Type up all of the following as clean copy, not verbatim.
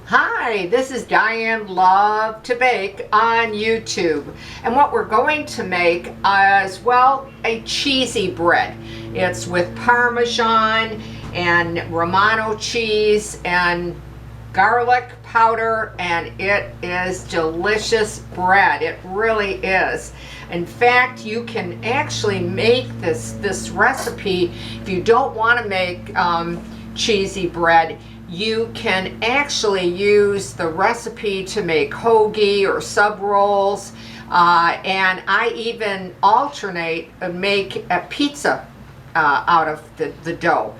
Hi, this is DIane Lovetobake on YouTube, and what we're going to make is, well, a cheesy bread. It's with Parmesan and Romano cheese and garlic powder, and it is delicious bread. It really is. In fact, you can actually make this recipe if you don't want to make cheesy bread. You can actually use the recipe to make hoagie or sub rolls, and I even alternate and make a pizza out of the dough.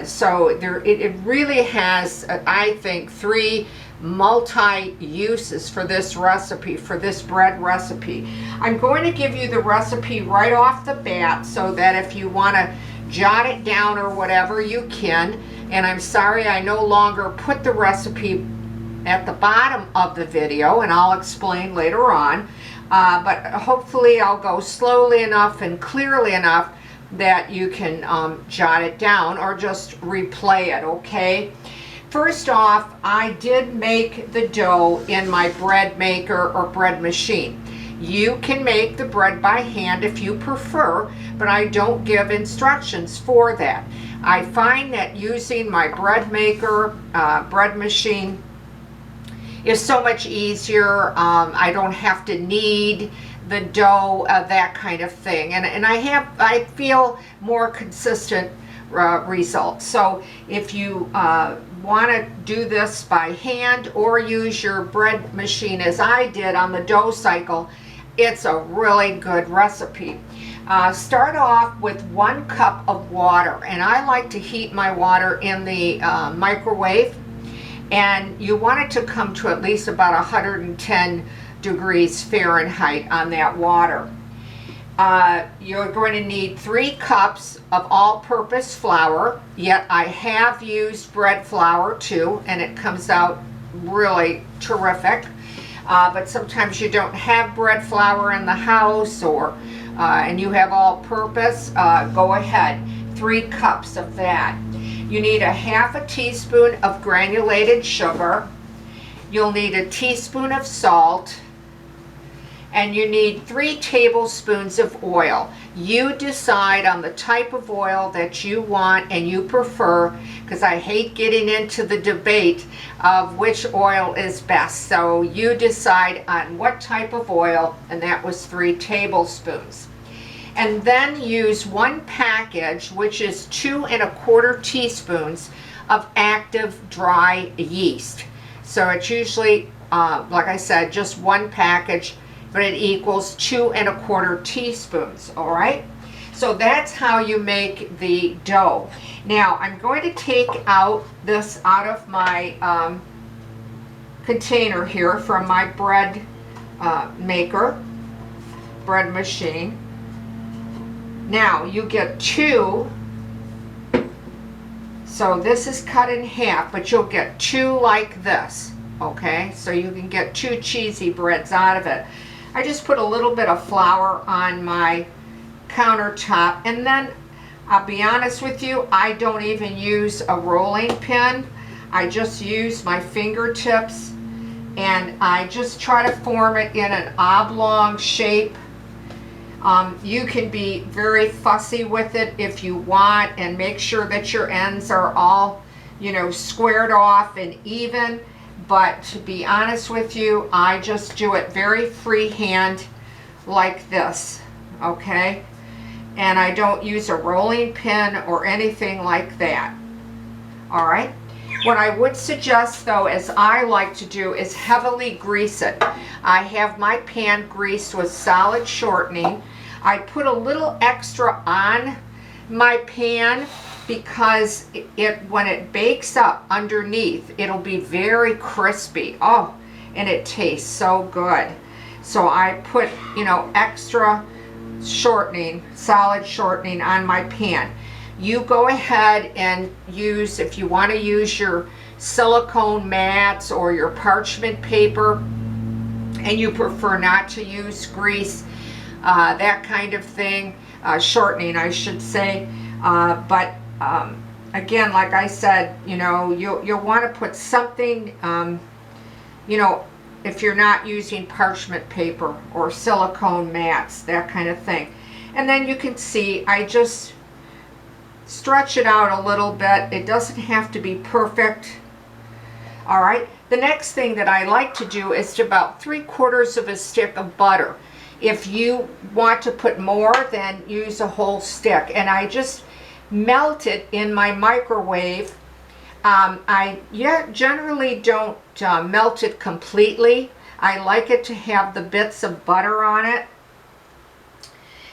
So it really has, I think, three multi-uses for this recipe, for this bread recipe. I'm going to give you the recipe right off the bat so that if you want to jot it down or whatever, you can. And I'm sorry I no longer put the recipe at the bottom of the video, and I'll explain later on. But hopefully I'll go slowly enough and clearly enough that you can jot it down or just replay it, okay? First off, I did make the dough in my bread maker or bread machine. You can make the bread by hand if you prefer, but I don't give instructions for that. I find that using my bread maker, bread machine is so much easier. I don't have to knead the dough, that kind of thing. And I feel more consistent results. So if you want to do this by hand or use your bread machine as I did on the dough cycle, it's a really good recipe. Start off with 1 cup of water, and I like to heat my water in the microwave, and you want it to come to at least about 110 degrees Fahrenheit on that water. You're going to need 3 cups of all-purpose flour, yet I have used bread flour too, and it comes out really terrific. But sometimes you don't have bread flour in the house, or and you have all-purpose, go ahead, 3 cups of that. You need a half a teaspoon of granulated sugar. You'll need a teaspoon of salt, and you need 3 tablespoons of oil. You decide on the type of oil that you want and you prefer, because I hate getting into the debate of which oil is best. So you decide on what type of oil, and that was 3 tablespoons. And then use 1 package, which is 2 1/4 teaspoons of active dry yeast. So it's usually, like I said, just 1 package, but it equals 2 1/4 teaspoons, all right? So that's how you make the dough. Now, I'm going to take this out of my container here from my bread maker, bread machine. Now, you get 2, so this is cut in half, but you'll get 2 like this, okay? So you can get 2 cheesy breads out of it. I just put a little bit of flour on my countertop, and then I'll be honest with you, I don't even use a rolling pin. I just use my fingertips, and I just try to form it in an oblong shape. You can be very fussy with it if you want, and make sure that your ends are all, squared off and even. But to be honest with you, I just do it very freehand like this, okay? And I don't use a rolling pin or anything like that, all right? What I would suggest, though, as I like to do, is heavily grease it. I have my pan greased with solid shortening. I put a little extra on my pan because when it bakes up underneath, it'll be very crispy. Oh, and it tastes so good. So I put, extra shortening, solid shortening on my pan. You go ahead and use, if you want to use your silicone mats or your parchment paper, and you prefer not to use grease, that kind of thing, shortening I should say, but again, like I said, you know, you'll want to put something, you know, if you're not using parchment paper or silicone mats, that kind of thing. And then you can see I just stretch it out a little bit. It doesn't have to be perfect. All right, the next thing that I like to do is about 3/4 of a stick of butter. If you want to put more, then use a whole stick. And I just melt it in my microwave. I generally don't melt it completely. I like it to have the bits of butter on it.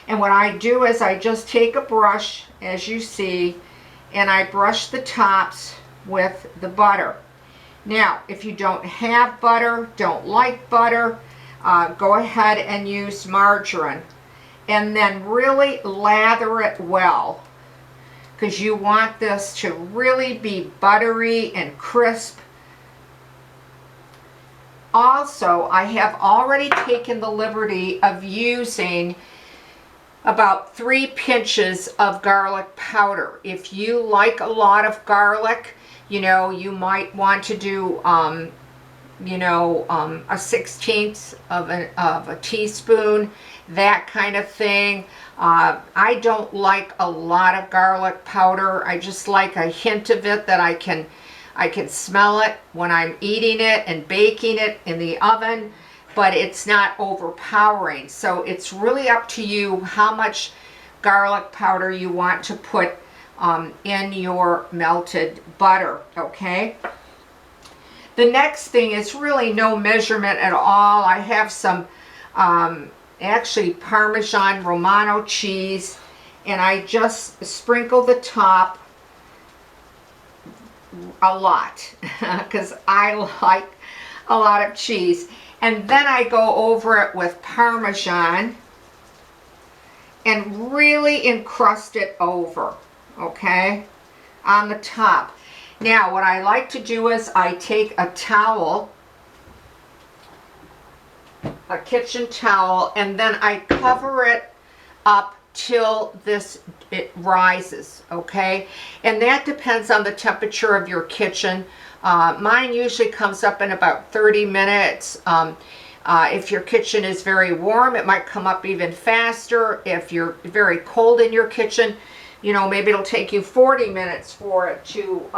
And what I do is I just take a brush, as you see, and I brush the tops with the butter. Now, if you don't have butter, don't like butter, go ahead and use margarine. And then really lather it well, because you want this to really be buttery and crisp. Also, I have already taken the liberty of using about 3 pinches of garlic powder. If you like a lot of garlic, you know, you might want to do, you know, a 1/16 of a teaspoon, that kind of thing. I don't like a lot of garlic powder. I just like a hint of it that I can smell it when I'm eating it and baking it in the oven, but it's not overpowering. So it's really up to you how much garlic powder you want to put in your melted butter, okay? The next thing is really no measurement at all. I have some actually Parmesan Romano cheese, and I just sprinkle the top a lot because I like a lot of cheese. And then I go over it with Parmesan and really encrust it over, okay, on the top. Now, what I like to do is I take a towel, a kitchen towel, and then I cover it up till it rises, okay? And that depends on the temperature of your kitchen. Mine usually comes up in about 30 minutes. If your kitchen is very warm, it might come up even faster. If you're very cold in your kitchen, you know, maybe it'll take you 40 minutes for it to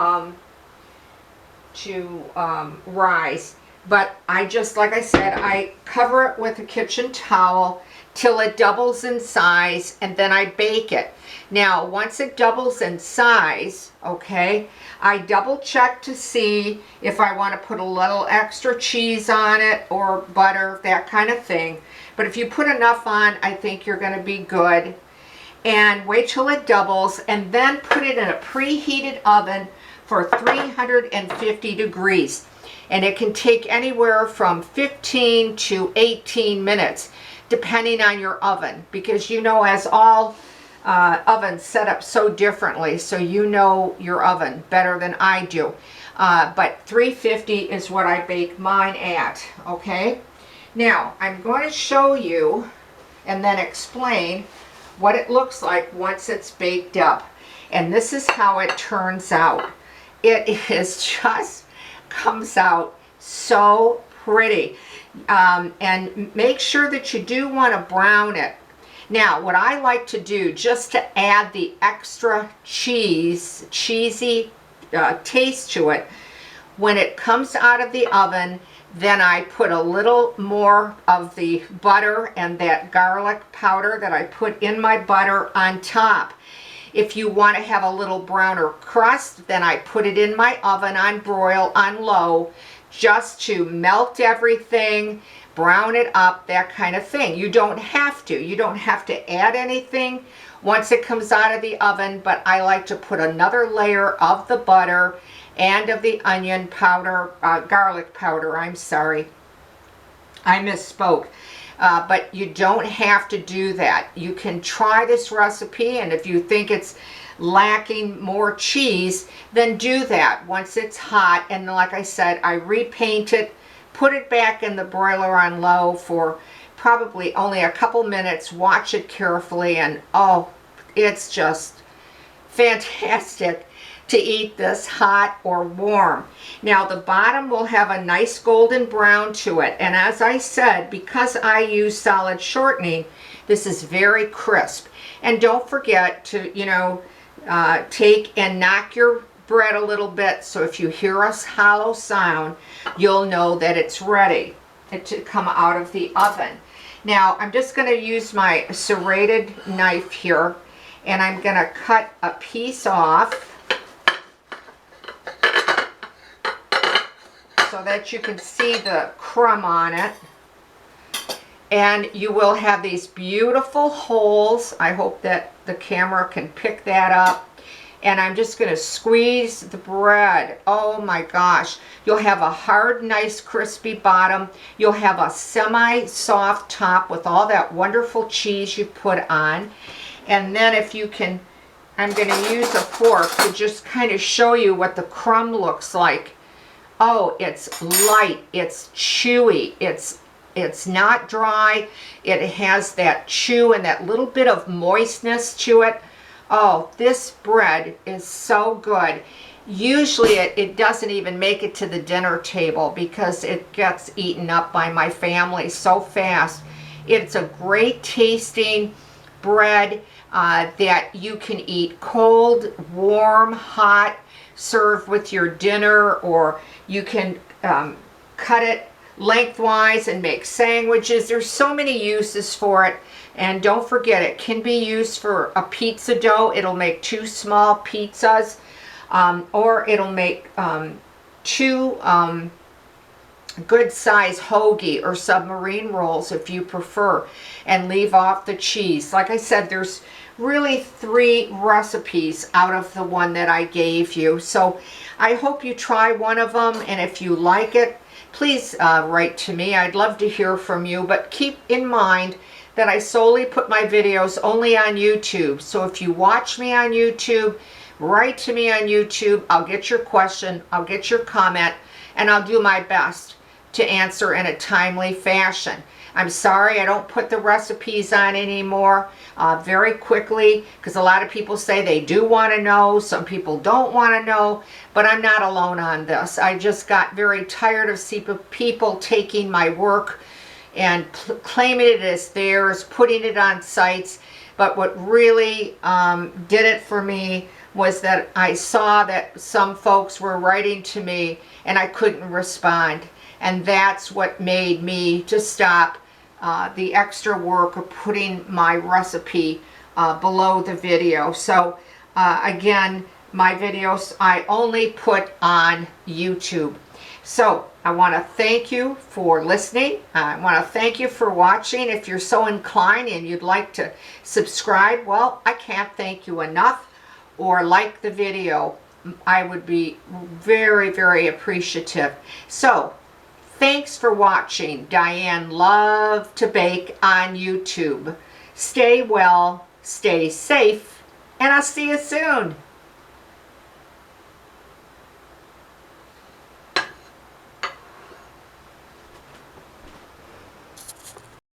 rise. But I just, like I said, I cover it with a kitchen towel till it doubles in size, and then I bake it. Now, once it doubles in size, okay, I double check to see if I want to put a little extra cheese on it or butter, that kind of thing. But if you put enough on, I think you're going to be good. And wait till it doubles, and then put it in a preheated oven for 350 degrees. And it can take anywhere from 15 to 18 minutes, depending on your oven, because you know, as all ovens set up so differently, so you know your oven better than I do. But 350 is what I bake mine at, okay? Now, I'm going to show you and then explain what it looks like once it's baked up. And this is how it turns out. It is just comes out so pretty. And make sure that you do want to brown it. Now, what I like to do, just to add the extra cheesy taste to it, when it comes out of the oven, then I put a little more of the butter and that garlic powder that I put in my butter on top. If you want to have a little browner crust, then I put it in my oven on broil on low, just to melt everything, brown it up, that kind of thing. You don't have to. You don't have to add anything once it comes out of the oven, but I like to put another layer of the butter and of the onion powder, garlic powder, I'm sorry. I misspoke. But you don't have to do that. You can try this recipe, and if you think it's lacking more cheese, then do that once it's hot. And like I said, I repaint it, put it back in the broiler on low for probably only a couple minutes. Watch it carefully, and oh, it's just fantastic. to eat this hot or warm. Now the bottom will have a nice golden brown to it, and as I said, because I use solid shortening, this is very crisp. And don't forget to, take and knock your bread a little bit, so if you hear a hollow sound, you'll know that it's ready to come out of the oven. Now I'm just going to use my serrated knife here, and I'm going to cut a piece off so that you can see the crumb on it. And you will have these beautiful holes. I hope that the camera can pick that up. And I'm just going to squeeze the bread. Oh my gosh. You'll have a hard, nice, crispy bottom. You'll have a semi-soft top with all that wonderful cheese you put on. And then if you can, I'm going to use a fork to just kind of show you what the crumb looks like. Oh, it's light, it's chewy, it's not dry. It has that chew and that little bit of moistness to it. Oh, this bread is so good. Usually it doesn't even make it to the dinner table because it gets eaten up by my family so fast. It's a great tasting bread that you can eat cold, warm, hot, serve with your dinner, or you can cut it lengthwise and make sandwiches. There's so many uses for it. And don't forget, it can be used for a pizza dough. It'll make 2 small pizzas, or it'll make 2 good size hoagie or submarine rolls if you prefer, and leave off the cheese. Like I said, there's really 3 recipes out of the one that I gave you. So I hope you try one of them, and if you like it, please write to me. I'd love to hear from you, but keep in mind that I solely put my videos only on YouTube. So if you watch me on YouTube, write to me on YouTube. I'll get your question, I'll get your comment, and I'll do my best to answer in a timely fashion. I'm sorry I don't put the recipes on anymore very quickly, because a lot of people say they do want to know, some people don't want to know, but I'm not alone on this. I just got very tired of people taking my work and claiming it as theirs, putting it on sites. But what really did it for me was that I saw that some folks were writing to me and I couldn't respond. And that's what made me to stop the extra work of putting my recipe below the video. So again, my videos I only put on YouTube. So I want to thank you for listening. I want to thank you for watching. If you're so inclined and you'd like to subscribe, well, I can't thank you enough. Or like the video. I would be very, very appreciative. So thanks for watching DIane Lovetobake on YouTube. Stay well, stay safe, and I'll see you soon.